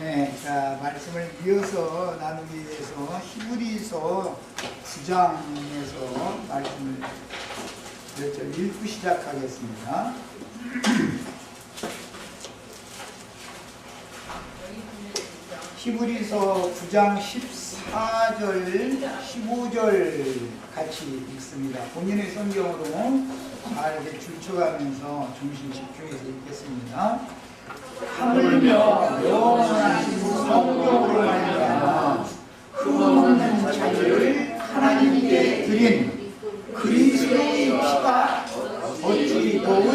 네, 자, 말씀을 이어서 나누기 위해서 히브리서 9장에서 말씀을 읽고 시작하겠습니다. 히브리서 9장 14절, 15절 같이 읽습니다. 본인의 성경으로 잘 이렇게 줄쳐가면서 중심 집중해서 읽겠습니다. 하물며 영원하신 성령으로 말미암아 흠없는 자기를 하나님께 드린 그리스도의 피가 어찌 더욱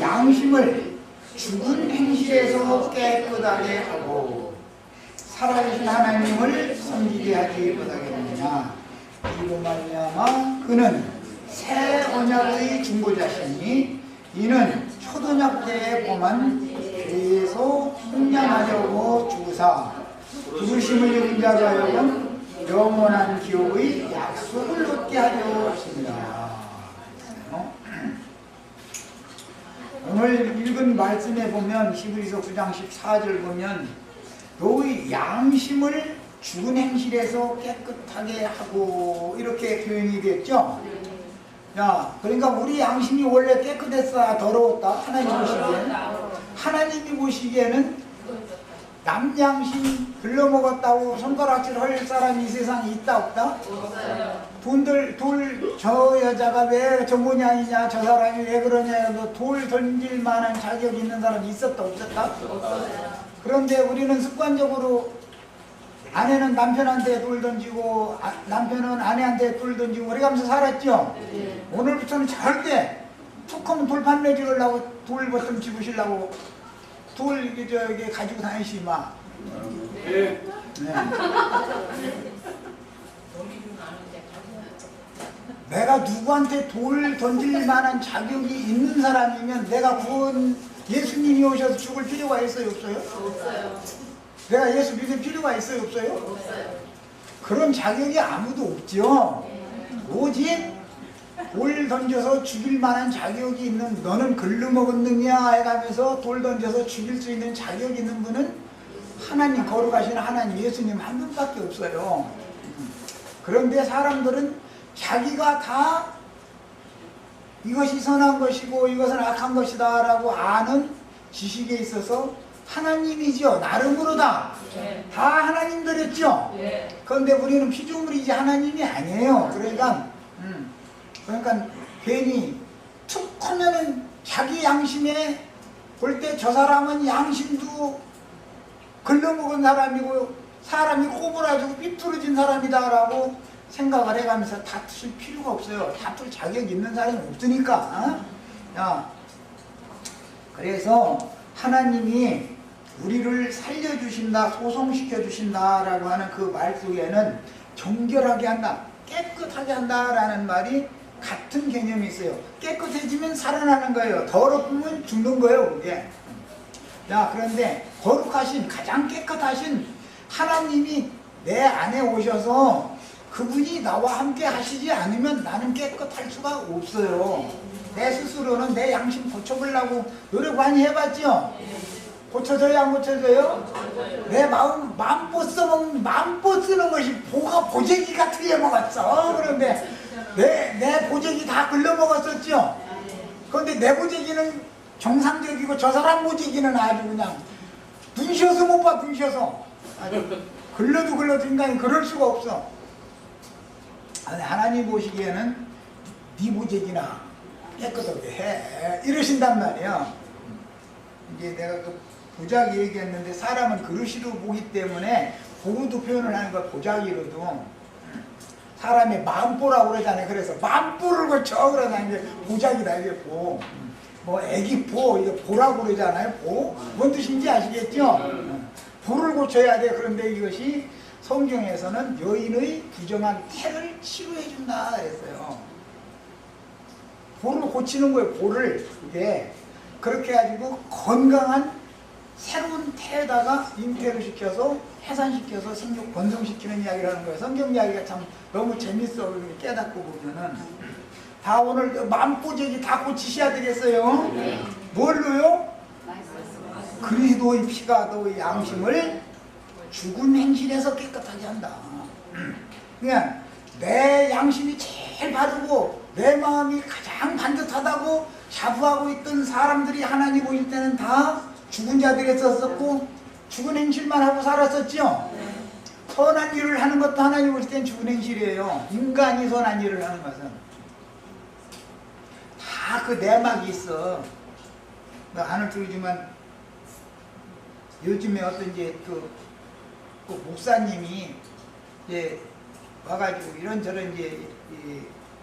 양심을 죽은 행실에서 깨끗하게 하고 살아계신 하나님을 섬기게 하지 못하겠느냐. 이로 말미암아 그는 새 언약의 중보자시니 이는 초don약 때에 범한 죄에서 속량하려고 주사 부르심을 입은 자로 하여금 영원한 기업의 약속을 얻게 하려 하십니다. 오늘 읽은 말씀에 보면 히브리서 9장 14절 보면 너의 양심을 죽은 행실에서 깨끗하게 하고 이렇게 표현이 됐죠. 야, 그러니까 우리 양심이 원래 깨끗했어, 더러웠다? 하나님이 보시기에는 남 양심 글러먹었다고 손가락질 할 사람이 이 세상에 있다 없다? 저 여자가 왜 저 모양이냐, 저 사람이 왜 그러냐, 돌 던질 만한 자격이 있는 사람이 있었다 없었다? 그런데 우리는 습관적으로 아내는 남편한테 돌 던지고 남편은 아내한테 돌 던지고 그래가면서 살았죠. 오늘부터는 절대 툭 하면 돌판 내주려고 돌 버튼 집으시려고 돌 저기 가지고 다니시 마. 네. 내가 누구한테 돌 던질 만한 자격이 있는 사람이면 내가 구원 예수님이 오셔서 죽을 필요가 있어요 없어요? 없어요. 내가 예수 믿을 필요가 있어요 없어요? 없어요. 그런 자격이 아무도 없죠. 오직 돌 던져서 죽일 만한 자격이 있는, 너는 글러먹었느냐 해가면서 돌 던져서 죽일 수 있는 자격이 있는 분은 하나님, 거룩하신 하나님 예수님 한 분밖에 없어요. 그런데 사람들은 자기가 다 이것이 선한 것이고 이것은 악한 것이다 라고 아는 지식에 있어서 하나님이죠. 나름으로 다 하나님들이었죠. 그런데 우리는 피조물이지 하나님이 아니에요. 그러니까 괜히 툭 하면은 자기 양심에 볼 때 저 사람은 양심도 글러먹은 사람이고 사람이 꼬부라지고 삐뚤어진 사람이다 라고 생각을 해가면서 다투실 필요가 없어요. 다툴 자격이 있는 사람이 없으니까. 그래서 하나님이 우리를 살려주신다, 소송시켜주신다 라고 하는 그 말 속에는 정결하게 한다, 깨끗하게 한다 라는 말이 같은 개념이 있어요. 깨끗해지면 살아나는 거예요. 더럽으면 죽는 거예요 그게. 그런데 거룩하신, 가장 깨끗하신 하나님이 내 안에 오셔서 그분이 나와 함께 하시지 않으면 나는 깨끗할 수가 없어요. 내 스스로는 내 양심 고쳐보려고 노력 많이 해봤죠? 고쳐져요 안 고쳐져요? 내 마음껏 쓰는 것이 보재기가 틀려먹었어. 그런데 내 보재기 다 글러먹었었죠? 그런데 내 보재기는 정상적이고 저 사람 보재기는 아주 그냥 눈 쉬어서 못 봐, 눈 쉬어서. 아주 글러도 인간이 그럴 수가 없어. 하나님 보시기에는 네 보재기나 깨끗하게 해 이러신단 말이야. 이제 내가 그 보자기 얘기했는데 사람은 그릇으로 보기 때문에 보고도 표현을 하는 거 보자기로도 사람의 마음보라고 그러잖아요. 그래서 마음보를 고쳐 그러잖아요. 이게 보자기다 이게 보. 뭐 애기 보, 이게 보라고 그러잖아요. 보. 뭔 뜻인지 아시겠죠? 보를 고쳐야 돼. 그런데 이것이 성경에서는 여인의 부정한 태를 치료해준다 그랬어요. 보를 고치는 거예요. 보를. 이게 그렇게 해가지고 건강한 새로운 태에다가 잉태를 시켜서 해산시켜서 생육 번성시키는 이야기를 하는 거예요. 성경 이야기가 참 너무 재밌어. 깨닫고 보면은 다 오늘 마음보재기 다 고치셔야 되겠어요. 뭘로요? 그리스도의 피가 너의 양심을 죽은 행실에서 깨끗하게 한다. 그냥 내 양심이 제일 바르고 내 마음이 가장 반듯하다고 자부하고 있던 사람들이 하나님 보일 때는 다 죽은 자들이 썼었고 죽은 행실만 하고 살았었죠. 선한 일을 하는 것도 하나님 보실 때는 죽은 행실이에요. 인간이 선한 일을 하는 것은 다 그 내막이 있어. 안을 들지만 요즘에 어떤 이제 그 목사님이 이제 와가지고 이런저런 이제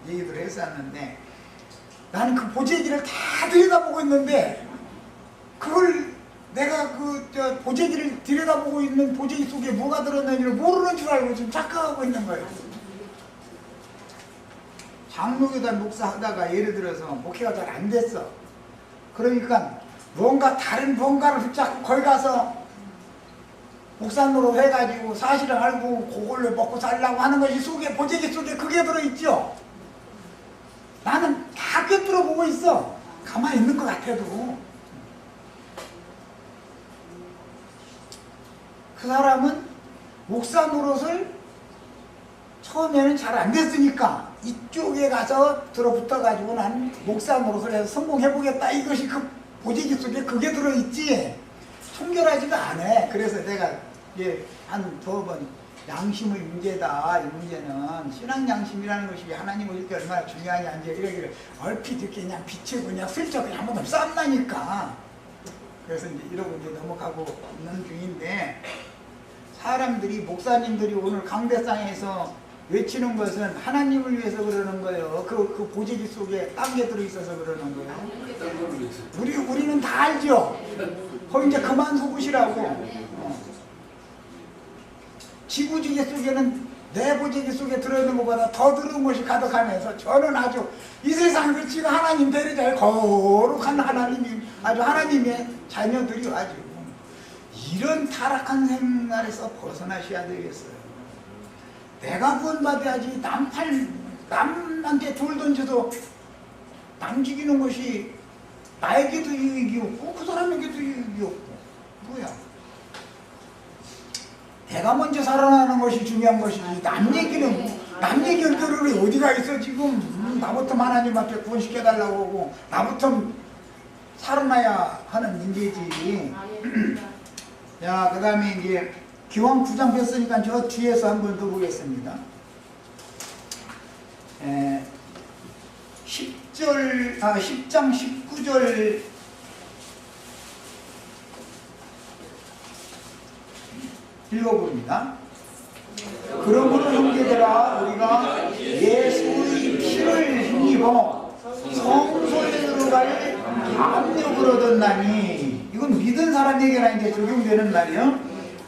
얘기를 했었는데 나는 그 보재기를 다 들여다보고 있는데 그걸 내가 보재기를 들여다보고 있는 보재기 속에 뭐가 들었는지를 모르는 줄 알고 지금 착각하고 있는 거예요. 장로교단 목사하다가 예를 들어서 목회가 잘 안 됐어. 그러니까 뭔가 다른 뭔가를 붙잡고 거기 가서 목사노로 해가지고 사실을 알고 그걸로 먹고 살라고 하는 것이 속에 보재기 속에 그게 들어있죠. 나는 다 꿰뚫어 보고 있어. 가만히 있는 것 같아도. 그 사람은 목사 노릇을 처음에는 잘 안 됐으니까 이쪽에 가서 들어붙어가지고 난 목사 노릇을 해서 성공해보겠다. 이것이 그 보재기 속에 그게 들어있지. 청결하지도 않아. 그래서 내가 한 두 번 양심의 문제다. 이 문제는 신앙 양심이라는 것이 하나님 오실 때 얼마나 중요하냐. 이제 이러기를 얼핏 이렇게 그냥 비치고 그냥 슬쩍 그냥 한번 쌈나니까. 그래서 이제 이러고 이제 넘어가고 있는 중인데 사람들이 목사님들이 오늘 강대상에서 외치는 것은 하나님을 위해서 그러는 거예요. 그 보재기 속에 딴 게 들어있어서 그러는 거예요. 우리는 다 알죠. 거기 이제 그만 속으시라고. 지구지개 속에는 내 보재기 속에 들어있는 것보다 더 들어온 것이 가득하면서 저는 아주 이 세상을 지금 하나님 대리자의 거룩한 하나님이 아주 하나님의 자녀들이 아주 이런 타락한 생활에서 벗어나셔야 되겠어요. 내가 구원받아야지 남한테 돌 던져도 남 죽이는 것이 나에게도 유익이 없고 그 사람에게도 유익이 없고 뭐야. 내가 먼저 살아나는 것이 중요한 것이지 남 얘기를 들으러 어디가 있어 지금. 나부터 하나님 앞에 구원시켜달라고 하고 나부터 살아나야 하는 문제지. 자, 그 다음에 이제 기왕 9장 폈으니까 저 뒤에서 한번 더 보겠습니다. 10장 19절 읽어봅니다. 그러므로 형제들아 우리가 예수의 피를 힘입어 성소에 들어갈 압력을 얻었나니 이건 믿은 사람 얘기가 이제 적용되는 말이에요.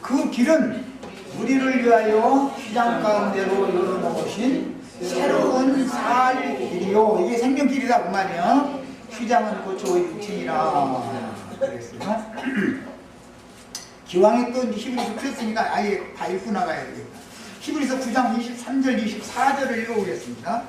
그 길은 우리를 위하여 휘장 가운데로 열어놓으신 새로운 살 길이요. 이게 생명길이다 그 말이에요. 휘장은 고초의 육신이라 그랬어요. 기왕에 또 히브리서 폈으니까 아예 다 읽고 나가야 되겠다. 히브리서 9장 23절 24절을 읽어보겠습니다.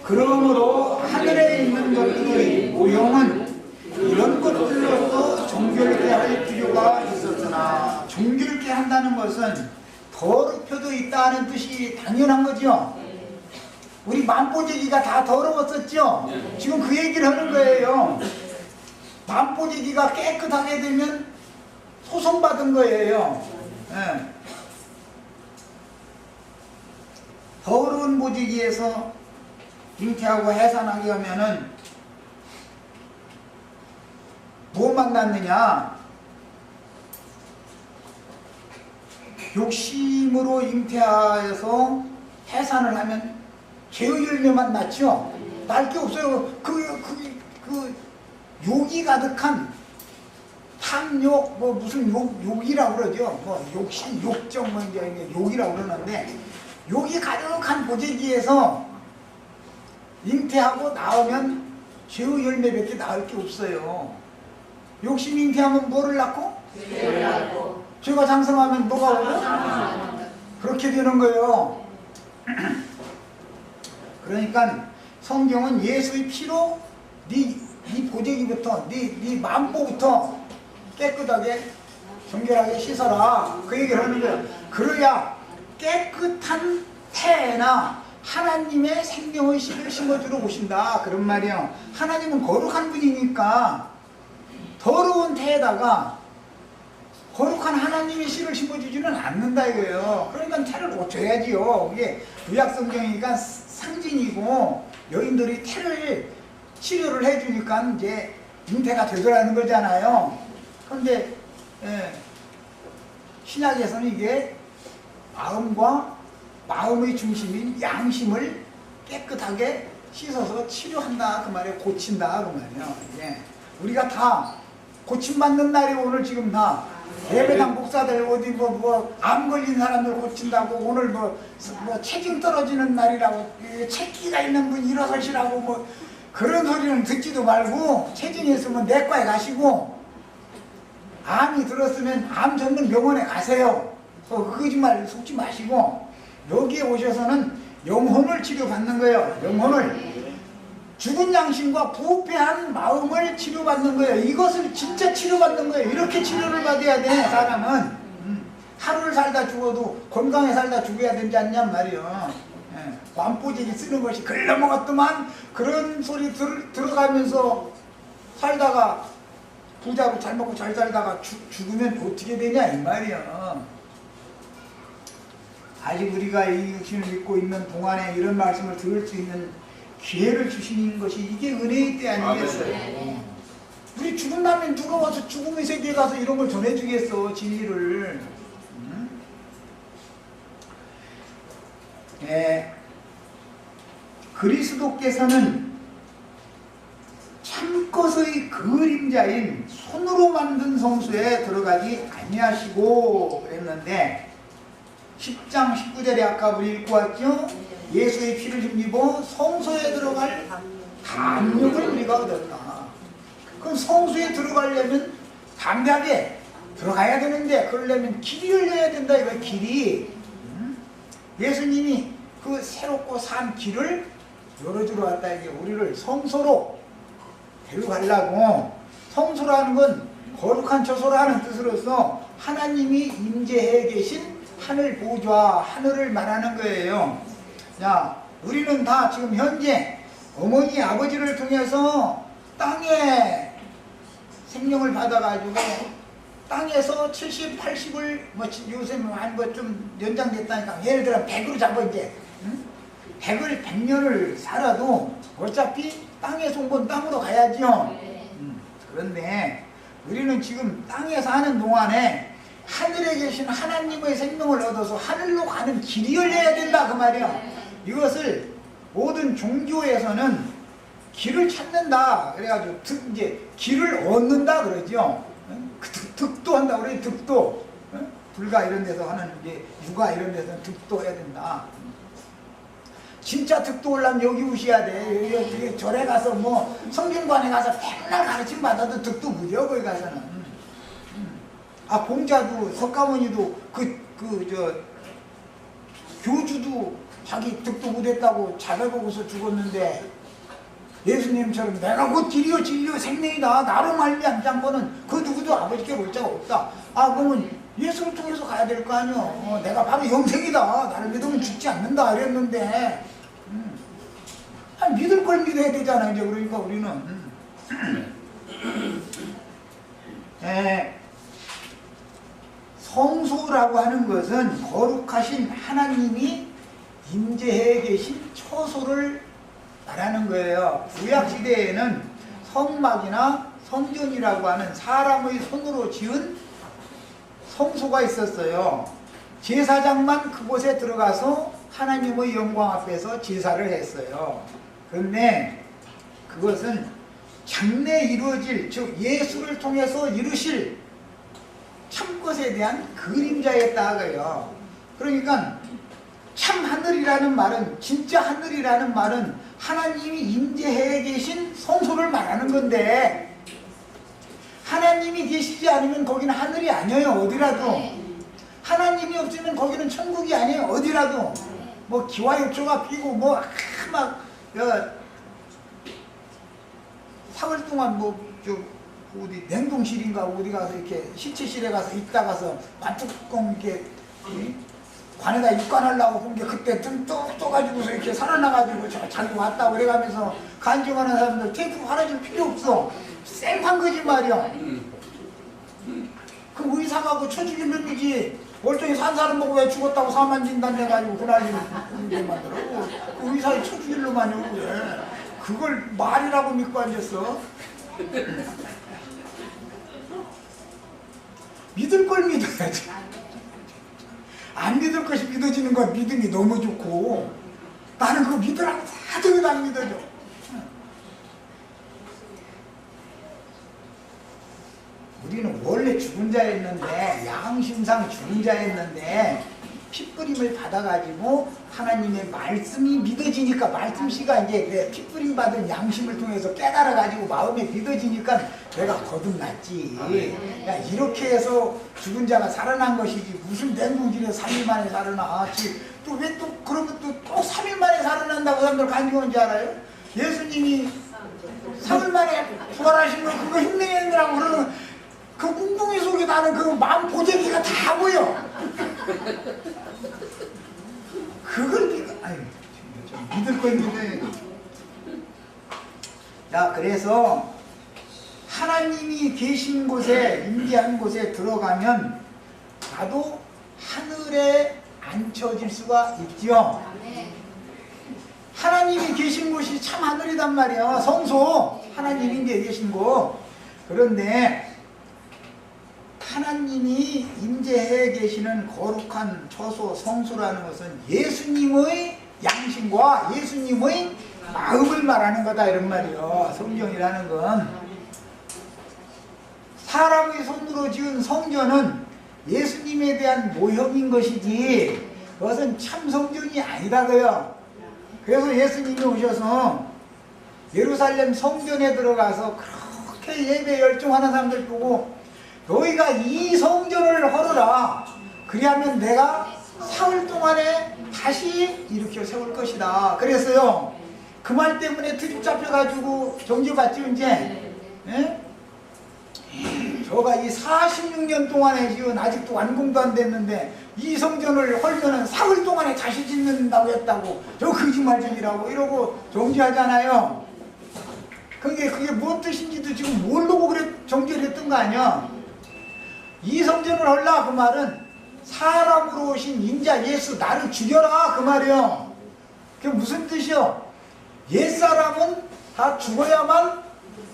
그러므로 하늘에 있는 것들의 모형은 이런 것들로서 정결케 할 필요가 있었으나 정결케 한다는 것은 더럽혀도 있다는 뜻이 당연한 거죠. 우리 만보제기가 다 더러웠었죠. 지금 그 얘기를 하는 거예요. 만보제기가 깨끗하게 되면 소송받은 거예요. 네. 더러운 보제기에서 잉태하고 해산하게 하면은 뭐만 낳느냐? 욕심으로 잉태하여서 해산을 하면 죄의 열매만 낳죠. 날 게 없어요. 그 욕이 가득한 탐욕 뭐 무슨 욕이라고 그러죠. 뭐 욕심 욕정 뭐 이제 욕이라고 그러는데 욕이 가득한 보재기에서 잉태하고 나오면 죄의 열매밖에 나올 게 없어요. 욕심 잉태하면 뭐를 낳고? 죄를 낳고. 죄가 장성하면 뭐가 오고? 그렇게 되는 거예요. 그러니까 성경은 예수의 피로 네 보재기부터 네 만보부터 깨끗하게 정결하게 씻어라. 그 얘기를 하는 거예요. 그래야 깨끗한 태에나 하나님의 생명의 씨를 심어주러 오신다. 그런 말이에요. 하나님은 거룩한 분이니까 더러운 태에다가 거룩한 하나님의 씨를 심어주지는 않는다 이거예요. 그러니까 태를 고쳐야지요. 이게 구약성경이니까 상징이고 여인들이 태를 치료를 해주니까 이제 잉태가 되더라는 거잖아요. 그런데 신약에서는 이게 마음과 마음의 중심인 양심을 깨끗하게 씻어서 치료한다 그 말이에요. 고친다 그 말이에요. 예. 우리가 다 고침받는 날이 오늘 지금 다 예배당 목사들 어디 암 걸린 사람들 고친다고 오늘 체중 떨어지는 날이라고 체기가 있는 분 일어서시라고 그런 소리는 듣지도 말고 체중이 있으면 내과에 가시고 암이 들었으면 암 전문 병원에 가세요. 거짓말 속지 마시고 여기에 오셔서는 영혼을 치료받는 거예요. 영혼을 죽은 양심과 부패한 마음을 치료받는 거예요. 이것을 진짜 치료받는 거예요. 이렇게 치료를 받아야 돼. 사람은 하루를 살다 죽어도 건강에 살다 죽어야 되지 않냔 말이에요. 완뽀지기 쓰는 것이 글러먹었더만 그런 소리 들어가면서 살다가 부자고 잘 먹고 잘 살다가 죽으면 어떻게 되냐 이 말이에요. 아직 우리가 이 육신을 믿고 있는 동안에 이런 말씀을 들을 수 있는 기회를 주시는 것이 이게 은혜의 때 아니겠어요? 우리 죽은 다음에 누가 와서 죽음의 세계에 가서 이런 걸 전해주겠어 진리를. 그리스도께서는 참것의 그림자인 손으로 만든 성소에 들어가지 아니하시고 그랬는데 10장 19절에 아까 우리 읽고 왔죠? 예수의 피를 힘입어 성소에 들어갈 담력을 우리가 얻었다. 그럼 성소에 들어가려면 담대하게 들어가야 되는데 그러려면 길이 열려야 된다 이거 길이. 예수님이 그 새롭고 산 길을 열어주러 왔다 이게 우리를 성소로 데려가려고. 성소라는 건 거룩한 처소라는 뜻으로서 하나님이 임재해 계신 하늘 보좌 하늘을 말하는 거예요. 자, 우리는 다 지금 현재 어머니 아버지를 통해서 땅에 생명을 받아가지고 땅에서 70, 80을 요새 한 좀 연장됐다니까 예를 들어 100으로 잡아 이제 100년을 살아도 어차피 땅에서 온 건 땅으로 가야죠. 그런데 우리는 지금 땅에 사는 동안에 하늘에 계신 하나님의 생명을 얻어서 하늘로 가는 길이 열려야 된다 그 말이야. 이것을 모든 종교에서는 길을 찾는다 그래가지고 이제 길을 얻는다 그러죠. 득도한다 그래. 득도 불가 이런 데서 하는 이제 육아 이런 데서는 득도해야 된다. 진짜 득도 하려면 여기 오셔야 돼. 여기 절에 가서 성균관에 가서 맨날 가르침 받아도 득도 무려 거기 가서는. 공자도 석가모니도 교주도 자기 득도 못했다고 자백하고서 죽었는데 예수님처럼 내가 그 길이요 진리요 생명이다 나로 말미암지 거는 그 누구도 아버지께 볼 자가 없다. 그러면 예수를 통해서 가야 될 거 아니요. 내가 바로 영생이다 나를 믿으면 죽지 않는다 이랬는데 믿을 걸 믿어야 되잖아 이제. 그러니까 우리는 성소라고 하는 것은 거룩하신 하나님이 임재해 계신 처소를 말하는 거예요. 구약시대에는 성막이나 성전이라고 하는 사람의 손으로 지은 성소가 있었어요. 제사장만 그곳에 들어가서 하나님의 영광 앞에서 제사를 했어요. 그런데 그것은 장래 이루어질, 즉 예수를 통해서 이루실 참것에 대한 그림자였다고요. 그러니까 참 하늘이라는 말은, 진짜 하늘이라는 말은 하나님이 임재해 계신 성소를 말하는 건데, 하나님이 계시지 않으면 거기는 하늘이 아니에요. 어디라도. 하나님이 없으면 거기는 천국이 아니에요. 어디라도. 기와육조가 피고 사흘 동안 어디 냉동실인가 어디 가서 이렇게 시체실에 가서 있다가서 만뚜껑 이렇게 관에다 입관하려고 본 게 그때 등 떠가지고서 이렇게 살아나가지고 저 자기 왔다 그래가면서 간증하는 사람들 테이프 하나줄 필요 없어. 생판 거짓말이야. 그 의사하고 쳐죽일 놈이지. 멀쩡히 산 사람 보고 왜 죽었다고 사만 진단해가지고 그날이 문제 만들어. 그 의사에 쳐죽일 놈 아니고 왜 그걸 말이라고 믿고 앉았어. 믿을 걸 믿어야지. 안 믿을 것이 믿어지는 건 믿음이 너무 좋고 나는 그거 믿으라고 하도 안 믿어져. 우리는 원래 죽은 자였는데 양심상 죽은 자였는데 핏부림을 받아가지고 하나님의 말씀이 믿어지니까 말씀씨가 이제 핏부림 받은 양심을 통해서 깨달아가지고 마음에 믿어지니까 내가 거듭났지. 야, 이렇게 해서 죽은 자가 살아난 것이지 무슨 냉동실에 3일 만에 살아나지. 또 왜 또 그러면 또 3일 만에 살아난다고 사람들 간증하는지 알아요? 예수님이 3일 만에 부활하신 거 그거 흉내내느라고 그러는 그 꿍꿍이 속에 나는 그 마음 보재기가 다 보여. 그걸 믿을 걸 믿어야. 자, 그래서 하나님이 계신 곳에 임재한 곳에 들어가면 나도 하늘에 앉혀질 수가 있지요. 하나님이 계신 곳이 참 하늘이단 말이야. 성소 하나님이 계신 곳. 그런데 하나님이 임재해 계시는 거룩한 처소 성소라는 것은 예수님의 양심과 예수님의 마음을 말하는 거다 이런 말이요. 성전이라는 건 사람의 손으로 지은 성전은 예수님에 대한 모형인 것이지 그것은 참 성전이 아니라고요. 그래서 예수님이 오셔서 예루살렘 성전에 들어가서 그렇게 예배 열중하는 사람들 보고 너희가 이 성전을 헐어라. 그리하면 내가 사흘 동안에 다시 일으켜 세울 것이다. 그래서요. 그 말 때문에 트집 잡혀가지고 정죄받지 이제. 예? 저가 이 46년 동안에 지은 아직도 완공도 안 됐는데 이 성전을 헐면은 사흘 동안에 다시 짓는다고 했다고 저 거짓말쟁이라고 이러고 정죄하잖아요. 그게 무슨 뜻인지도 지금 모르고 그래 정죄를 했던 거 아니야. 이 성전을 헐라 그 말은 사람으로 오신 인자 예수 나를 죽여라 그 말이요. 그게 무슨 뜻이요? 옛사람은 다 죽어야만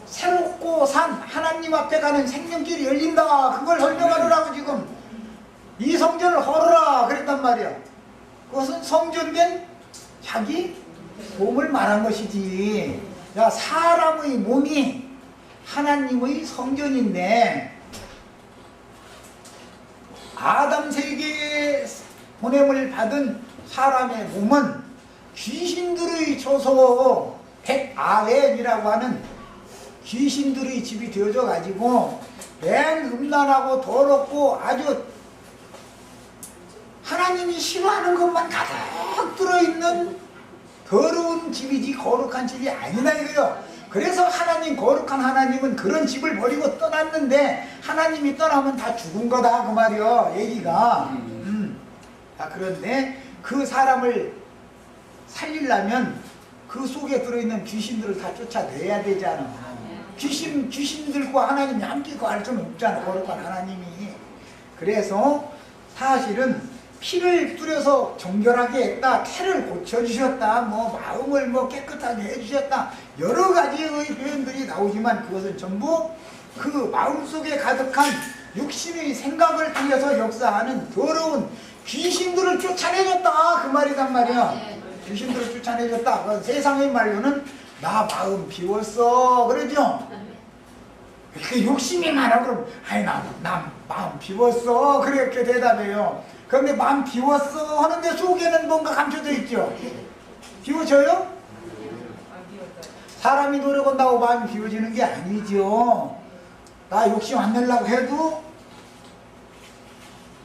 새롭고 산 하나님 앞에 가는 생명길이 열린다. 그걸 설명하느라고 지금 이 성전을 헐어라 그랬단 말이야. 그것은 성전된 자기 몸을 말한 것이지. 야, 사람의 몸이 하나님의 성전인데 아담 세계에 보냄을 받은 사람의 몸은 귀신들의 처소 백아웬이라고 하는 귀신들의 집이 되어져 가지고 맨 음란하고 더럽고 아주 하나님이 싫어하는 것만 가득 들어있는 더러운 집이지 거룩한 집이 아니다 이거요. 그래서 하나님 거룩한 하나님은 그런 집을 버리고 떠났는데 하나님이 떠나면 다 죽은 거다 그 말이요 얘기가. 자, 그런데 그 사람을 살리려면 그 속에 들어있는 귀신들을 다 쫓아내야 되잖아. 귀신들과 하나님이 함께 할 수는 없잖아 거룩한 하나님이. 그래서 사실은 피를 뿌려서 정결하게 했다, 태를 고쳐주셨다, 마음을 깨끗하게 해주셨다, 여러 가지의 표현들이 나오지만 그것은 전부 그 마음속에 가득한 육신의 생각을 통해서 역사하는 더러운 귀신들을 쫓아내줬다 그 말이란 말이야. 귀신들을 쫓아내줬다. 세상의 말로는 나 마음 비웠어 그러죠. 그 욕심이 많아 그럼 아니 나 마음 비웠어 그렇게 대답해요. 그런데 마음 비웠어 하는데 속에는 뭔가 감춰져 있죠. 비워져요? 사람이 노력한다고 마음이 비워지는 게 아니죠. 나 욕심 안 내려고 해도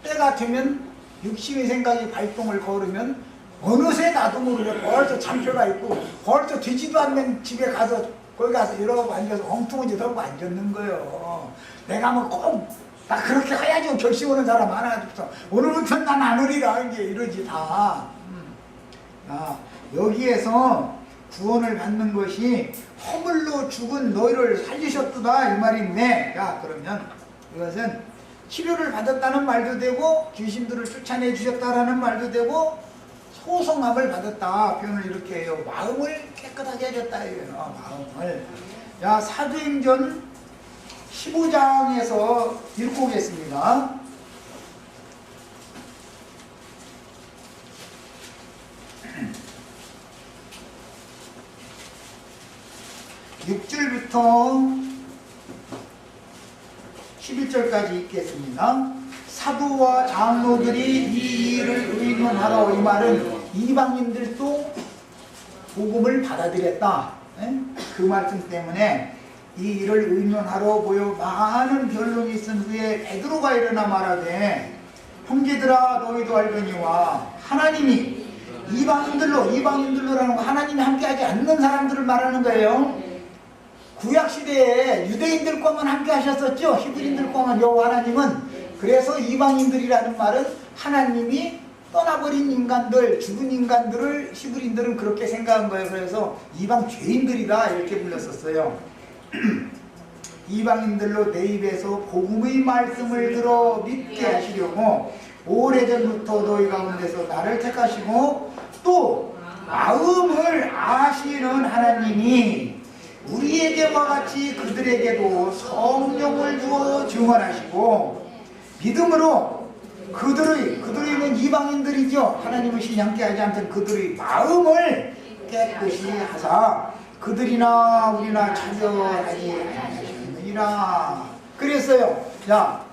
때 같으면 욕심의 생각이 발동을 걸으면 어느새 나도 모르게 벌써 잠표가 있고 벌써 되지도 않는 집에 가서 거기 가서 이러고 앉아서 엉뚱한짓 하고 앉았는 거예요. 내가 뭐 꼭 나 그렇게 해야지 결심하는 사람 하나도 오늘부터 난 안 하리라 이제 이러지 다. 여기에서 구원을 받는 것이 허물로 죽은 너희를 살리셨도다 이 말이네. 야, 그러면 이것은 치료를 받았다는 말도 되고 귀신들을 쫓아내 주셨다라는 말도 되고 소성함을 받았다 표현을 이렇게 해요. 마음을 깨끗하게 해줬다 이거예요. 마음을. 야, 사도행전 15장에서 읽고 오겠습니다. 6절부터 11절까지 읽겠습니다. 사도와 장로들이 이 일을 의논하러, 이 말은 이방인들도 복음을 받아들였다. 그 말씀 때문에 이 일을 의논하러 모여 많은 변론이 있은 후에 베드로가 일어나 말하되 형제들아 너희도 알거니와 하나님이 이방인들로라는 거 하나님이 함께하지 않는 사람들을 말하는 거예요. 구약시대에 유대인들과만 함께 하셨었죠. 히브리인들과만. 여호와 하나님은. 그래서 이방인들이라는 말은 하나님이 떠나버린 인간들, 죽은 인간들을 히브리인들은 그렇게 생각한 거예요. 그래서 이방 죄인들이다 이렇게 불렀었어요. 이방인들로 내 입에서 복음의 말씀을 들어 믿게 하시려고 오래전부터 너희 가운데서 나를 택하시고 또 마음을 아시는 하나님이 우리에게와 같이 그들에게도 성령을 주어 증언하시고 믿음으로 그들은 이방인들이죠. 하나님을 신앙케 하지 않던 그들의 마음을 깨끗이 하사 그들이나 우리나 차별하지 아니하시느니라. 그랬어요. 자,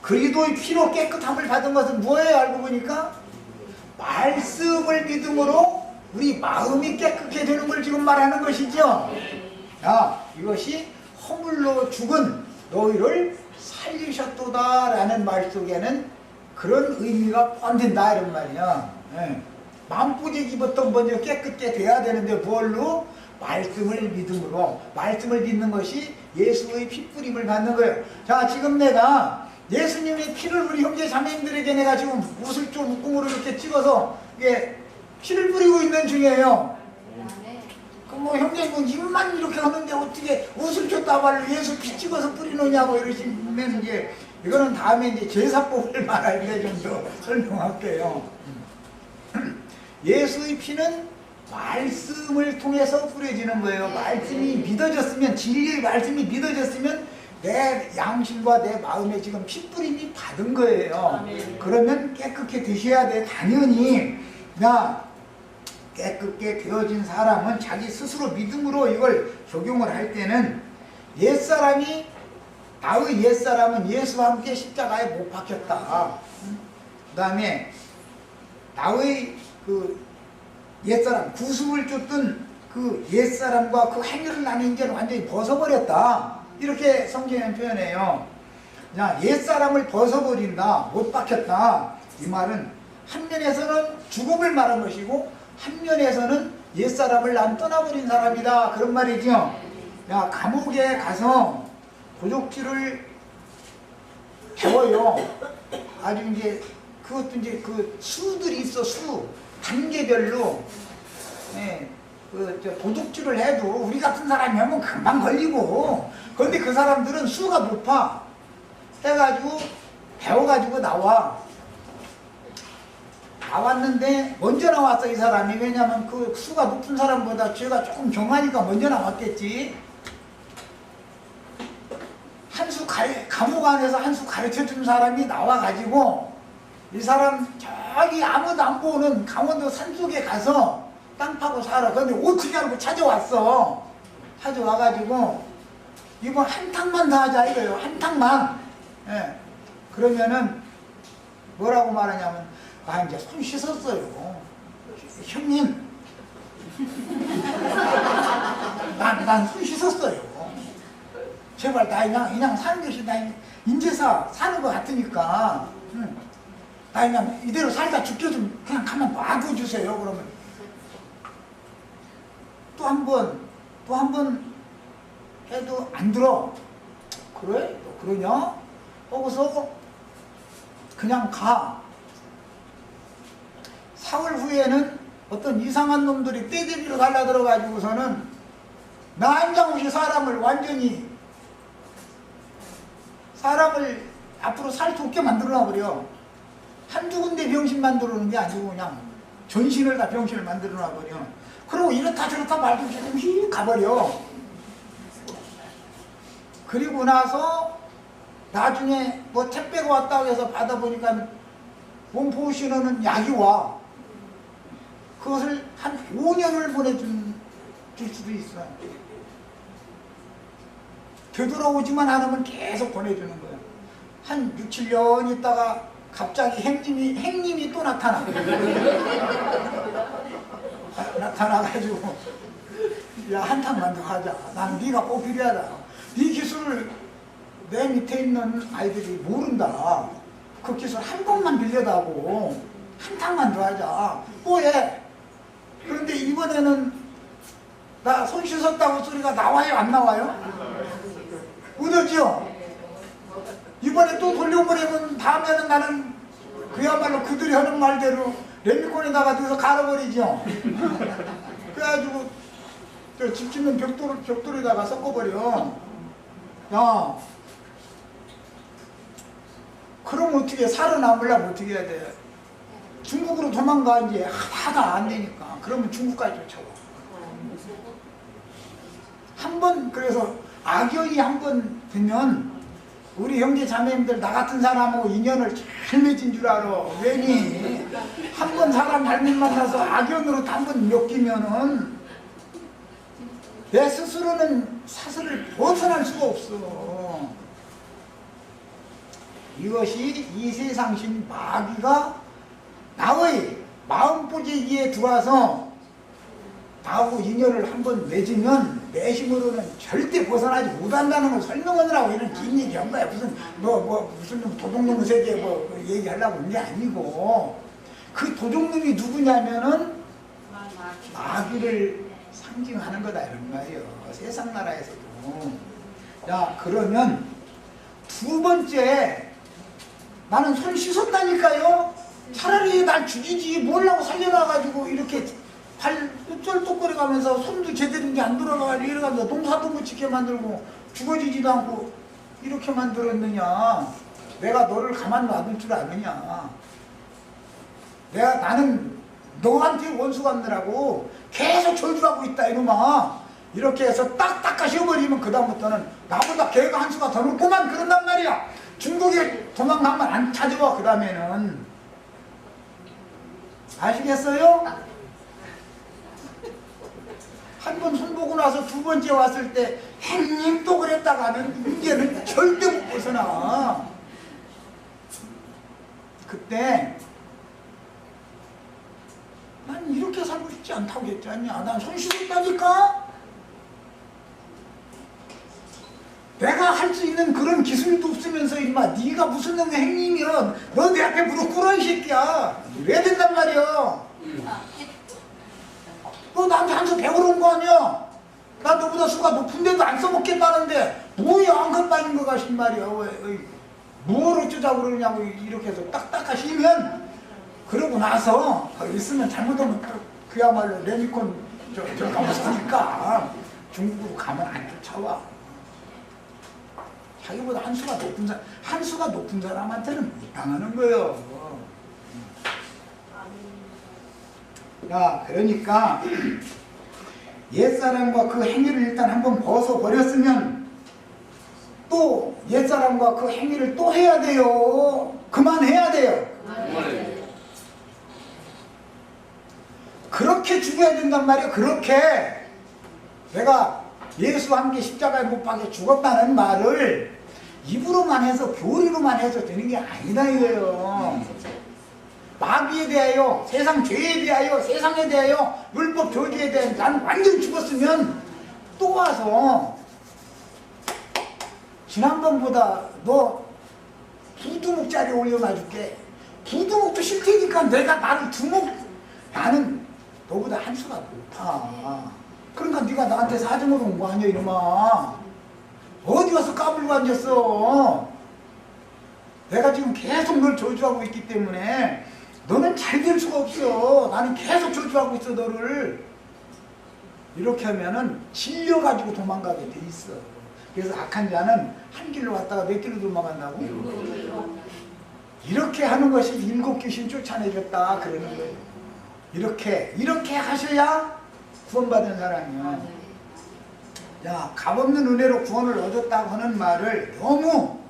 그리스도의 피로 깨끗함을 받은 것은 뭐예요? 알고 보니까 말씀을 믿음으로 우리 마음이 깨끗게 되는 걸 지금 말하는 것이죠. 자, 이것이 허물로 죽은 너희를 살리셨도다 라는 말 속에는 그런 의미가 포함된다 이런 말이야. 마음뿌리기부터 먼저 깨끗게 돼야 되는데 뭘로? 말씀을 믿음으로. 말씀을 믿는 것이 예수의 핏뿌림을 받는 거예요. 자, 지금 내가 예수님의 피를 우리 형제 자매님들에게 내가 지금 옷을 좀 묶음으로 이렇게 찍어서 이게 피를 뿌리고 있는 중이에요. 뭐 형제님 입만 이렇게 하는데 어떻게 옷을 줬다 말로 예수 피 찍어서 뿌리느냐고 이러시면 이제 이거는 다음에 이제 제사법을 말할 때 좀 더 설명할게요. 예수의 피는 말씀을 통해서 뿌려지는 거예요. 말씀이 믿어졌으면, 진리의 말씀이 믿어졌으면 내 양심과 내 마음에 지금 피 뿌림이 받은 거예요. 그러면 깨끗게 드셔야 돼. 당연히. 깨끗게 되어진 사람은 자기 스스로 믿음으로 이걸 적용을 할 때는 나의 옛사람은 예수와 함께 십자가에 못 박혔다. 그 다음에 나의 그 옛사람, 구습을 줬던 그 옛사람과 그 행위를 나는 이제는 완전히 벗어버렸다. 이렇게 성경은 표현해요. 옛사람을 벗어버린다, 못 박혔다. 이 말은 한 면에서는 죽음을 말한 것이고 한 면에서는 옛사람을 난 떠나버린 사람이다 그런 말이죠. 감옥에 가서 도적질을 배워요. 아주 이제 그것도 이제 그 수들이 있어. 수 단계별로 도둑질을 해도 우리 같은 사람이 하면 금방 걸리고, 그런데 그 사람들은 수가 높아. 해가지고 배워가지고 나왔는데 먼저 나왔어 이 사람이. 왜냐면 그 수가 높은 사람보다 죄가 조금 경하니까 먼저 나왔겠지. 감옥 안에서 한 수 가르쳐준 사람이 나와가지고 이 사람 저기 아무도 안 보는 강원도 산속에 가서 땅 파고 살아. 그런데 어떻게 알고 찾아왔어. 찾아와가지고 이거 한탕만 더 하자 이거예요. 한탕만. 그러면은 뭐라고 말하냐면 이제 손 씻었어요. 형님 난 손 씻었어요. 제발 나 그냥 사는 것이 나 인제사 사는 것 같으니까 나 그냥 이대로 살다 죽게 좀 그냥 가만 놔둬주세요. 그러면 또 한 번 또 한 번 해도 안 들어. 그래? 너 그러냐? 하고서 그냥 가. 사흘 후에는 어떤 이상한 놈들이 떼제비로 달라들어가지고서는 난장없이 사람을 앞으로 살 수 없게 만들어놔버려. 한두 군데 병신 만들어놓은 게 아니고 그냥 전신을 다 병신을 만들어놔버려. 그리고 이렇다 저렇다 말도 없이 가버려. 그리고 나서 나중에 뭐 택배가 왔다고 해서 받아보니까 원포 신호는 약이 와. 그것을 한 5년을 줄 수도 있어. 되돌아오지만 않으면 계속 보내주는 거야. 한 6, 7년 있다가 갑자기 행님이 또 나타나. 나타나가지고 야, 한탕만 더 하자. 난 네가 꼭 필요하다. 네 기술을 내 밑에 있는 아이들이 모른다. 그 기술 한 번만 빌려다고 한탕만 더 하자. 뭐해? 그런데 이번에는 나 손 씻었다고 소리가 나와요? 안 나와요? 그러죠? 이번에 또 돌려보내면 다음에는 나는 그야말로 그들이 하는 말대로 레미콘에다가 넣어서 갈아버리죠. 그래가지고 저 집 짓는 벽돌에다가 섞어버려. 야, 그럼 어떻게 살아남으려면 어떻게 해야 돼? 중국으로 도망가. 이제 하다 안 되니까. 그러면 중국까지 쫓아와. 한 번, 그래서 악연이 한 번 되면 우리 형제 자매님들 나 같은 사람하고 인연을 잘 맺은 줄 알아. 왜니? 한 번 사람 잘못 만나서 악연으로 한 번 엮이면은 내 스스로는 사슬을 벗어날 수가 없어. 이것이 이 세상신 마귀가 나의 마음보재기에 들어와서 나하고 인연을 한번 맺으면 내 힘으로는 절대 벗어나지 못한다는 걸 설명하느라고 이런 긴 얘기 한 거야. 무슨 도둑놈 세계 얘기하려고 그런 게 아니고, 그 도둑놈이 누구냐면은 마귀를 상징하는 거다 이런 말이에요. 세상 나라에서도. 야, 그러면 두 번째, 나는 손 씻었다니까요. 차라리 날 죽이지 뭘라고 살려놔가지고 이렇게 발 쩔뚝거려가면서 손도 제대로 안 들어가가지고 이러면서 농사도 못 짓게 만들고 죽어지지도 않고 이렇게 만들었느냐. 내가 너를 가만 놔둘 줄 아느냐. 나는 너한테 원수 갚느라고 계속 저주하고 있다 이놈아. 이렇게 해서 딱 닦아씌워버리면 그 다음부터는 나보다 걔가 한 수가 더 높구만 그런단 말이야. 중국에 도망가면 안 찾아와. 그 다음에는 아시겠어요? 한 번 손보고 나서 두 번째 왔을 때 행님 또 그랬다가 하면 문제는 절대 못 벗어나. 그때 난 이렇게 살고 싶지 않다고 했지 않냐. 난 손 씻었다니까. 내가 할 수 있는 그런 기술도 없으면서 임마 네가 무슨 놈의 행님이야. 너 내 앞에 무릎 꿇어 이 새끼야. 이래야 된단 말이야. 너 나한테 한 수 배우러 온 거 아니야? 나 너보다 수가 높은데도 안 써먹겠다는데 뭐야 안컷 빠진 거 가신 말이야. 뭘 어쩌자고 그러냐고. 이렇게 해서 딱딱하시면 그러고 나서 거기 있으면 잘못하면 그야말로 레미콘 저 가면서니까 중국으로 가면 안 쫓아와. 자기보다 한 수가 높은 사람한테는 못 당하는 거예요. 야, 그러니까 옛사람과 그 행위를 일단 한번 벗어버렸으면 또 옛사람과 그 행위를 또 해야 돼요. 그만해야 돼요. 그렇게 죽어야 된단 말이에요. 그렇게 내가 예수와 함께 십자가에 못 박혀 죽었다는 말을 입으로만 해서 교리로만 해서 되는 게 아니다 이거예요. 마귀에 대하여, 세상 죄에 대하여, 세상에 대하여, 율법 저주에 대하여 난 완전 죽었으면 또 와서 지난번보다 너 부두목짜리 올려놔줄게. 부두목도 싫테니까 내가 나를 나는 너보다 한 수가 높아. 그러니까 네가 나한테 사정으로 온 거 아니야 이놈아. 어디 가서 까불고 앉았어. 내가 지금 계속 널 저주하고 있기 때문에 너는 잘 될 수가 없어. 나는 계속 저주하고 있어 너를. 이렇게 하면은 질려가지고 도망가게 돼 있어. 그래서 악한 자는 한 길로 갔다가 몇 길로 도망간다고? 이렇게 하는 것이 일곱 귀신 쫓아내줬다 그러는 거예요. 이렇게 하셔야 구원받은 사람이야. 야, 값없는 은혜로 구원을 얻었다고 하는 말을 너무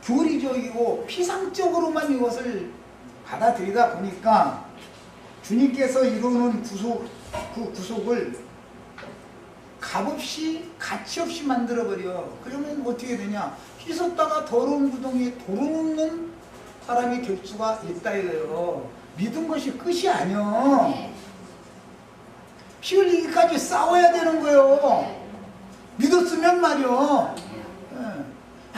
교리적이고 피상적으로만 이것을 받아들이다 보니까 주님께서 이루는 그 구속을 값없이 가치없이 만들어버려. 그러면 어떻게 되냐? 씻었다가 더러운 구덩이에 도루묵는 사람이 될 수가 있다 이거예요. 믿은 것이 끝이 아니야. 피 흘리기까지 싸워야 되는 거예요. 믿었으면 말이야.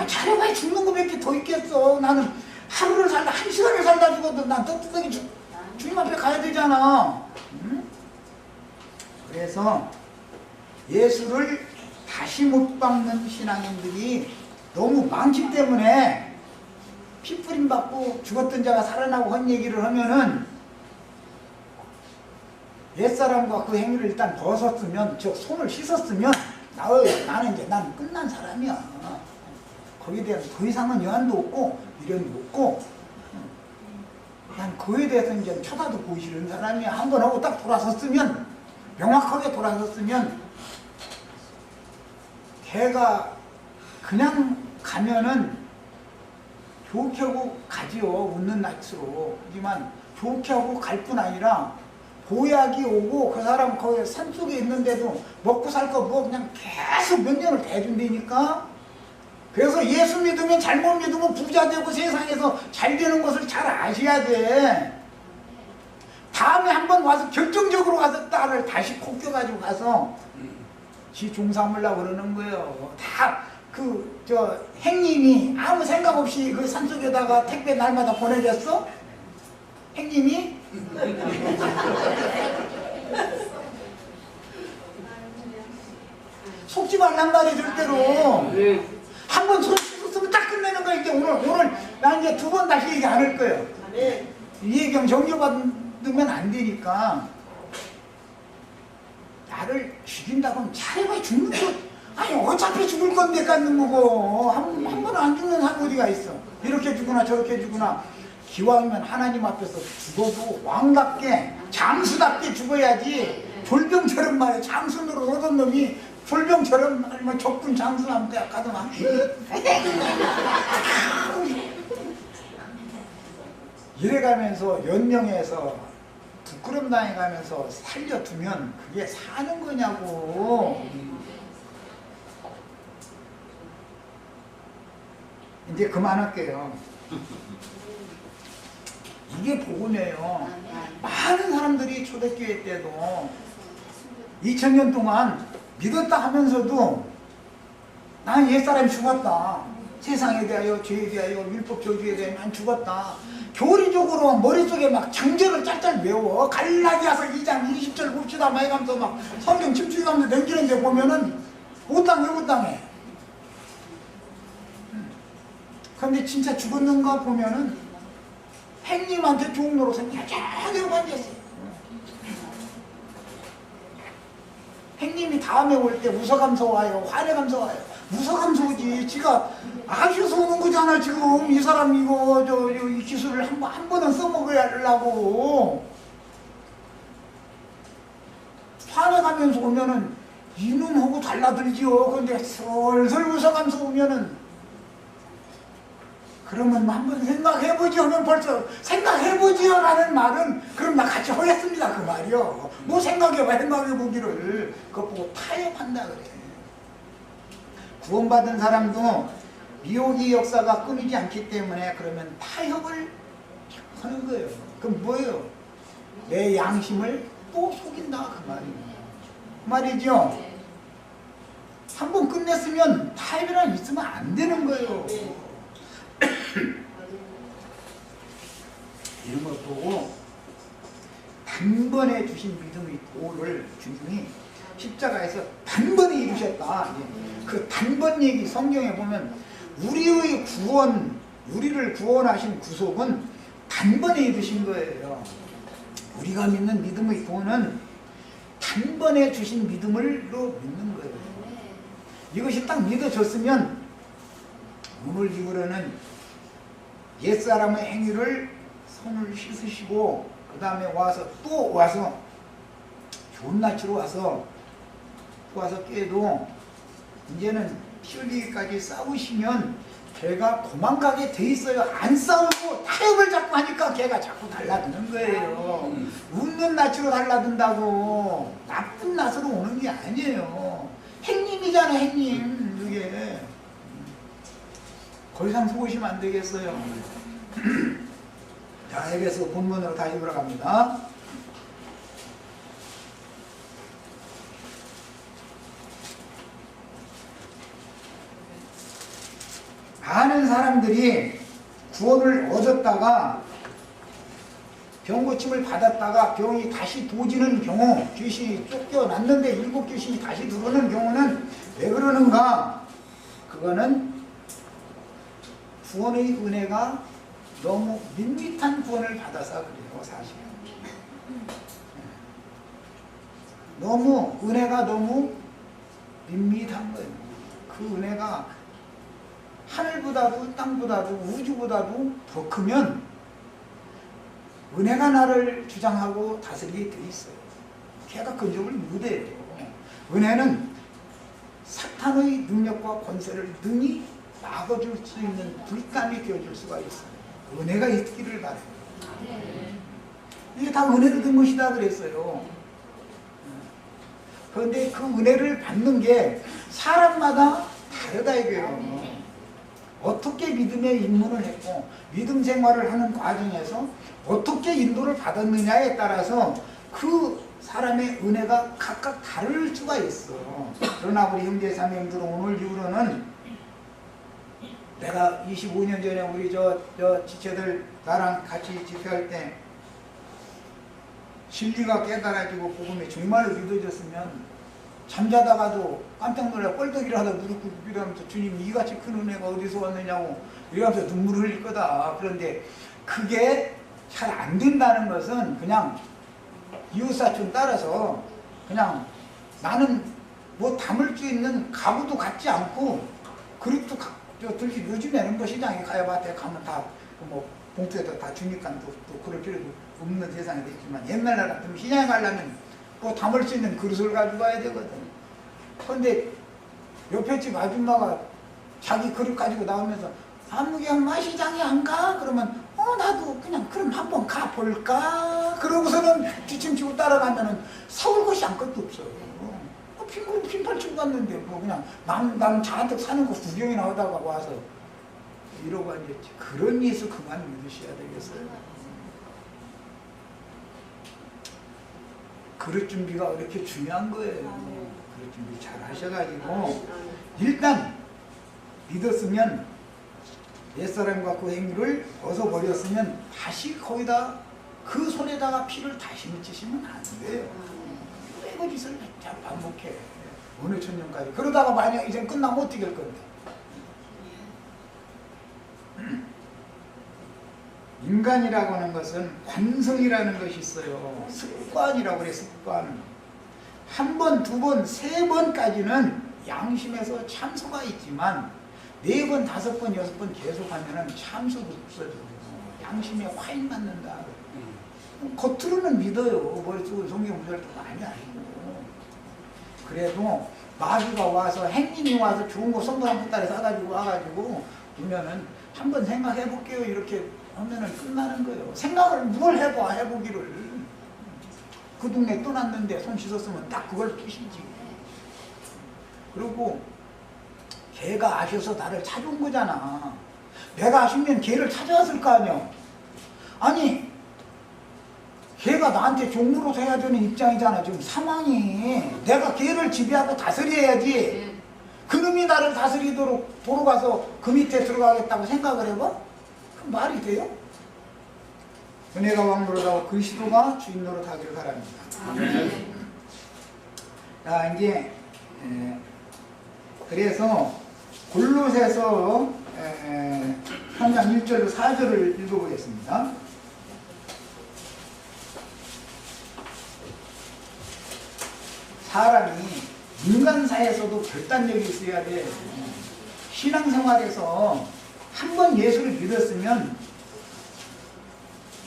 잘해봐야 죽는 거밖에 더 있겠어. 나는 하루를 살다 1시간을 살다 죽어도 난 떳떳하게 주님 앞에 가야 되잖아. 응? 그래서 예수를 다시 못 박는 신앙인들이 너무 많기 때문에 피 뿌림 받고 죽었던 자가 살아나고 한 얘기를 하면은 옛사람과 그 행위를 일단 벗었으면, 즉 손을 씻었으면 나는 이제 난 끝난 사람이야. 거기에 대해서 더 이상은 여한도 없고 미련도 없고 난 그에 대해서 이제 쳐다도 보기 싫은 사람이야. 한 번 하고 딱 돌아섰으면, 명확하게 돌아섰으면 걔가 그냥 가면은 좋게 하고 가지요. 웃는 낯으로. 하지만 좋게 하고 갈 뿐 아니라 보약이 오고 그 사람 거기 산속에 있는데도 먹고 살 거 뭐 그냥 계속 몇 년을 대준다니까. 그래서 예수 믿으면, 잘못 믿으면 부자 되고 세상에서 잘 되는 것을 잘 아셔야 돼. 다음에 한번 와서 결정적으로 가서 딸을 다시 코 껴가지고 가서 지 종사하려고 그러는 거예요. 다 행님이 아무 생각 없이 그 산속에다가 택배 날마다 보내줬어? 행님이? 속지 말란 말이야 절대로. 한번 손 씻었으면 딱 끝내는 거야. 이제 오늘 난 이제 두 번 다시 얘기 안 할 거예요. 이 얘기는 정죄받으면 안 되니까. 나를 죽인다고 하면 잘해봐야 죽는 거. 아니 어차피 죽을 건데 깎는 거고. 한 번은 안 죽는 사람 어디가 있어. 이렇게 죽으나 저렇게 죽으나 기왕이면 하나님 앞에서 죽어도 왕답게 장수답게 죽어야지. 졸병처럼 말이야. 장수로 얻은 놈이 졸병처럼 아니면 적군 장수한테 가더만 이래가면서 연명해서 부끄럼 당해가면서 살려두면 그게 사는 거냐고. 이제 그만할게요. 이게 복음이에요. 많은 사람들이 초대교회 때도 2000년 동안 믿었다 하면서도 난 옛사람이 죽었다. 세상에 대하여, 죄에 대하여, 율법 저주에 대하여 난 죽었다. 교리적으로 머릿속에 막 장절을 짤짤 외워. 갈라디아서 2장 20절 봅시다 막 해가면서 막 성경 집중하면서 넘기는데 보면은 못 당해. 그런데 진짜 죽었는가 보면은 행님한테 좋은 노릇을 여전히 앉았어요. 행님이 다음에 올 때 웃어가면서 와요? 화내가면서 와요? 웃어가면서 오지. 지가 아쉬워서 오는 거잖아. 지금 이 사람 이 기술을 한 번은 써먹어야 하려고. 화내가면서 오면은 이놈하고 달라들지요. 근데 슬슬 웃어가면서 오면은 그러면 한번 생각해보지 하면 벌써 생각해보지요 라는 말은 그럼 나 같이 하겠습니다 그 말이요. 뭐 생각해보기를 그거 보고 타협한다 그래. 구원받은 사람도 미혹의 역사가 끊이지 않기 때문에 그러면 타협을 하는 거예요. 그럼 뭐예요? 내 양심을 또 속인다 그 말이죠. 한번 끝냈으면 타협이란 있으면 안 되는 거예요. 이런 걸 보고 단번에 주신 믿음이 오를 주님이 십자가에서 단번에 이루셨다. 그 단번 얘기 성경에 보면 우리의 구원, 우리를 구원하신 구속은 단번에 이루신 거예요. 우리가 믿는 믿음의 구원은 단번에 주신 믿음을로 믿는 거예요. 이것이 딱 믿어졌으면 오늘 이후로는 옛사람의 행위를 손을 씻으시고 그 다음에 와서 또 와서 좋은 날치로 와서 깨도 이제는 피 흘리기까지 싸우시면 걔가 도망가게 돼 있어요. 안 싸우고 타협을 자꾸 하니까 걔가 자꾸 달라드는 거예요. 웃는 낯으로 달라든다고 나쁜 낯으로 오는 게 아니에요. 행님이잖아, 행님. 이게 더 이상 속으시면 안 되겠어요. 자, 에베소 본문으로 다시 돌아갑니다. 많은 사람들이 구원을 얻었다가 병 고침을 받았다가 병이 다시 도지는 경우, 귀신이 쫓겨났는데 7 귀신이 다시 들어오는 경우는 왜 그러는가? 그거는 구원의 은혜가 너무 밋밋한 구원을 받아서 그래요. 사실 너무 은혜가 너무 밋밋한 거예요. 그 은혜가 하늘보다도 땅보다도 우주보다도 더 크면 은혜가 나를 주장하고 다스리게 돼 있어요. 걔가 근접을 못해요. 은혜는 사탄의 능력과 권세를 능히 막아줄 수 있는 불감이 되어줄 수가 있어요. 은혜가 있기를 바래요. 이게 다 은혜로 된 것이다 그랬어요. 그런데 그 은혜를 받는 게 사람마다 다르다 이거예요. 어떻게 믿음에 입문을 했고 믿음 생활을 하는 과정에서 어떻게 인도를 받았느냐에 따라서 그 사람의 은혜가 각각 다를 수가 있어. 그러나 우리 형제 자매님들은 오늘 이후로는 내가 25년 전에 우리 저 지체들 나랑 같이 집회할 때 진리가 깨달아지고 복음이 정말로 믿어졌으면 잠자다가도 깜짝 놀라 뻘떡이를 하다 무릎 꿇고 기도하면서 주님 이같이 큰 은혜가 어디서 왔느냐고 이러면서 눈물을 흘릴 거다. 그런데 그게 잘 안 된다는 것은 그냥 이웃사촌 따라서 그냥 나는 뭐 담을 수 있는 가구도 갖지 않고 그릇도 들기 요즘에는 뭐 시장에 가야 밭에 가면 다 뭐 봉투에다 다 주니까 또 그럴 필요도 없는 세상이 됐지만 옛날 같으면 시장에 가려면 뭐 담을 수 있는 그릇을 가지고 가야 되거든. 그런데 옆에 집 아줌마가 자기 그릇 가지고 나오면서 아무개엄마 시장에 안 가? 그러면 나도 그냥 그럼 한번 가볼까? 그러고서는 뒤침치고 따라가면은 사올 것이 아무것도 없어요. 핀팔 치고 갔는데 뭐 그냥 남 잔뜩 사는 거 구경이 나오다가 와서 이러고 앉았지. 그런 예수 그만 믿으셔야 되겠어요. 그릇 준비가 그렇게 중요한 거예요. 그릇 준비 잘 하셔가지고 일단 믿었으면 옛사람과 그 행위를 벗어버렸으면 다시 거기다 그 손에다가 피를 다시 묻히시면 안 돼요. 왜 그 짓을 잘 반복해. 어느 천년까지. 그러다가 만약 이제 끝나면 어떻게 할 건데. 인간이라고 하는 것은 관성이라는 것이 있어요. 습관이라고 그래. 습관. 한 번, 두 번, 세 번까지는 양심에서 참소가 있지만 4번, 5번, 6번 계속하면 참소가 없어져요. 양심에 화인 맞는다. 겉으로는 믿어요. 머릿속으로 성경 무서울 때 많이 알고. 그래도 마귀가 와서 행님이 와서 좋은 거 선물 한 보따리 싸가지고 와가지고 오면은 한번 생각해 볼게요. 이렇게 하면은 끝나는 거예요. 생각을 뭘 해봐, 해보기를. 그 동네 떠났는데 손 씻었으면 딱 그걸 뜻이지. 그리고 걔가 아셔서 나를 찾아온 거잖아. 내가 아시면 걔를 찾아왔을 거 아니야. 아니 걔가 나한테 종로로서 해야 되는 입장이잖아. 지금 상황이. 내가 걔를 지배하고 다스려야지. 그놈이 나를 다스리도록 도로 가서 그 밑에 들어가겠다고 생각을 해봐? 그 말이 돼요? 은혜가 왕노릇하고 그리스도가 주인 노릇하기를 바랍니다. 자, 이제 그래서 골로새서 3장 1절로 4절을 읽어보겠습니다. 사람이 인간사에서도 결단력이 있어야 돼. 신앙생활에서 한 번 예수를 믿었으면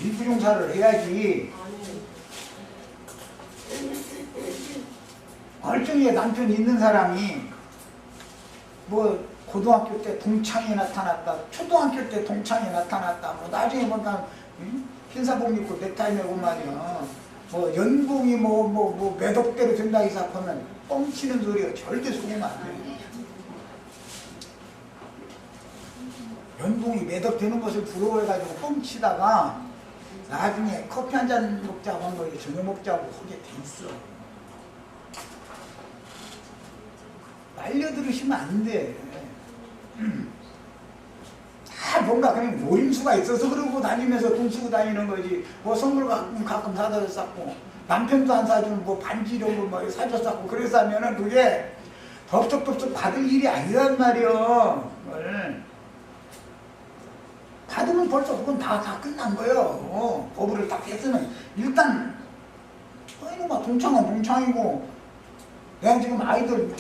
일부종사를 해야지. 멀쩡히 남편이 있는 사람이 뭐 고등학교 때 동창이 나타났다, 초등학교 때 동창이 나타났다, 뭐 나중에 뭔가 흰사복 입고 넥타이 메고 말이야, 뭐 연봉이 몇 억대로 된다 이사하면 뻥치는 소리가 절대 속으면 안 돼. 연봉이 몇 억 되는 것을 부러워해가지고 뻥치다가 나중에 커피 한 잔 먹자고 한 거에 저녁 먹자고 하게 돼 있어. 말려들으시면 안 돼. 다 뭔가 그냥 노림수가 있어서 그러고 다니면서 돈 쓰고 다니는 거지. 뭐 선물 가끔 사다 쌌고, 남편도 안 사주면 뭐 반지 이런 거 뭐 사줘 쌌고, 그래서 하면은 그게 덥석덥석 받을 일이 아니란 말이야. 받으면 벌써 그건 다 끝난 거예요. 거부를 딱 했으면 일단 이놈아 동창은 동창이고, 내가 지금 아이들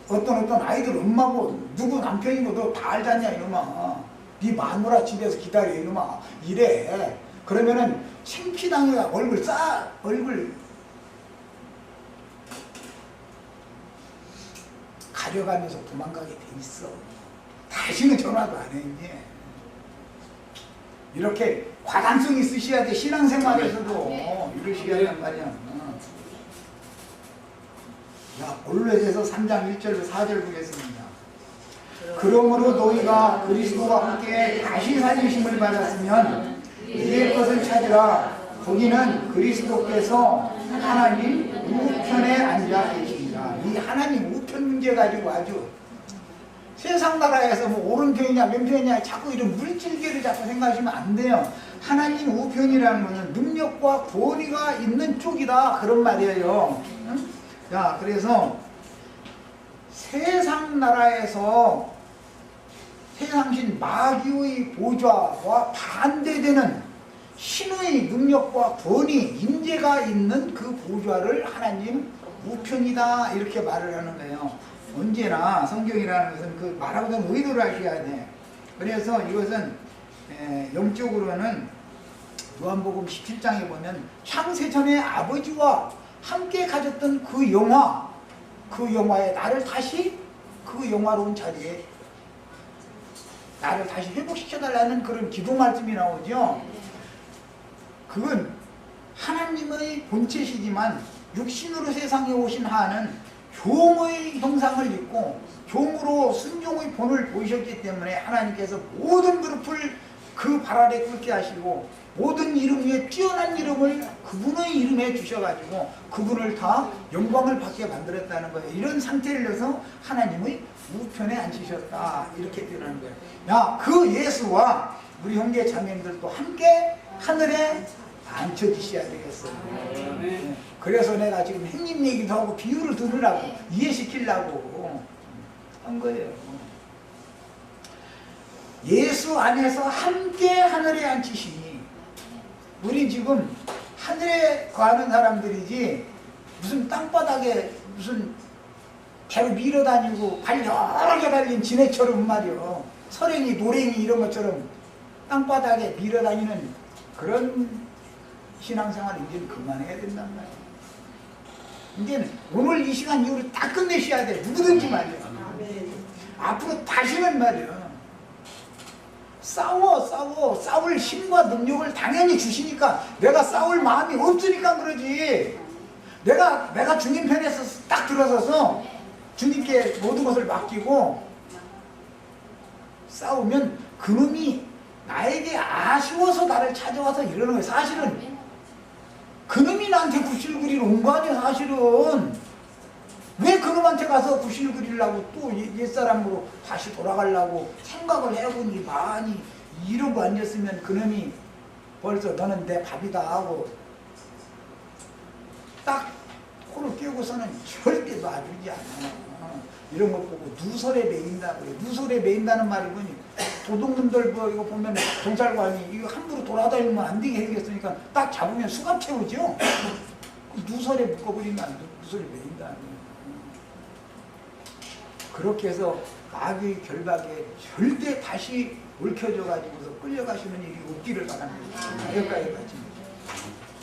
어떤 아이들 엄마고 누구 남편이고 너 다 알잖냐 이놈아. 네 마누라 집에서 기다려 이놈아. 이래. 그러면은 창피당해가 얼굴 가려가면서 도망가게 돼 있어. 다시는 전화도 안 해 이제. 이렇게 과단성이 있으셔야 돼. 신앙생활에서도 이러셔야 된단 말이야. 자, 골로새서 3장 1절로 4절 보겠습니다. 그러므로 너희가 그리스도와 함께 다시 살리심을 받았으면 이의 것을 찾으라. 거기는 그리스도께서 하나님 우편에 앉아 계십니다. 이 하나님 우편 문제 가지고 아주 세상 나라에서 뭐 오른편이냐 왼편이냐 자꾸 이런 물질계를 자꾸 생각하시면 안 돼요. 하나님 우편이라는 것은 능력과 권위가 있는 쪽이다 그런 말이에요. 응? 자, 그래서 세상 나라에서 세상신 마귀의 보좌와 반대되는 신의 능력과 권위, 인재가 있는 그 보좌를 하나님 우편이다 이렇게 말을 하는 거예요. 언제나 성경이라는 것은 그 말하고 는 의도를 하셔야 돼. 그래서 이것은 영적으로는 요한복음 17장에 보면 창세전에 아버지와 함께 가졌던 그 영화에 나를 다시 그 영화로운 자리에 나를 다시 회복시켜달라는 그런 기도 말씀이 나오죠. 그건 하나님의 본체시지만 육신으로 세상에 오신 하는 종의 형상을 입고 종으로 순종의 본을 보이셨기 때문에 하나님께서 모든 그룹을 그 발 아래 꿇게 하시고 모든 이름 위에 뛰어난 이름을 그분의 이름에 주셔가지고 그분을 다 영광을 받게 만들었다는 거예요. 이런 상태를 내서 하나님의 우편에 앉히셨다 이렇게 표현하는 거예요. 야, 그 예수와 우리 형제 자매님들도 함께 하늘에 앉혀지셔야 되겠어요. 네. 그래서 내가 지금 형님 얘기도 하고 비유를 들으라고 이해시키려고 한 거예요. 예수 안에서 함께 하늘에 앉히시니 우리 지금 하늘에 가는 사람들이지 무슨 땅바닥에 무슨 배로 밀어다니고 발 여러 개 달린 지네처럼 말이요. 설행이 노랭이 이런 것처럼 땅바닥에 밀어다니는 그런 신앙생활 이제는 그만해야 된단 말이에요. 이제는 오늘 이 시간 이후로 다 끝내셔야 돼. 누구든지 말이야. 앞으로 다시는 말이야. 싸울 힘과 능력을 당연히 주시니까 내가 싸울 마음이 없으니까 그러지. 내가 주님 편에서 딱 들어서서 주님께 모든 것을 맡기고 싸우면 그놈이 나에게 아쉬워서 나를 찾아와서 이러는 거예요. 사실은 그놈이 나한테 구실구리를 온 거 아니야. 사실은 왜 그놈한테 가서 구실구리려고 또 옛사람으로 다시 돌아가려고 생각을 해보니 많이 이러고 앉았으면 그놈이 벌써 너는 내 밥이다 하고 딱 코를 끼우고서는 절대 놔주지 않아. 이런 거 보고 누설에 매인다고 해요. 누설에 매인다는 말이 뭐니? 도둑놈들 뭐 이거 보면 경찰관이 이거 함부로 돌아다니면 안 되게 해주겠으니까 딱 잡으면 수갑 채우죠. 누설에 묶어버리면 안 돼. 누설에 매인다. 그렇게 해서 마귀의 결박에 절대 다시 얽혀져 가지고서 끌려가시는 일이 없기를 바랍니다. 여기까지 가지.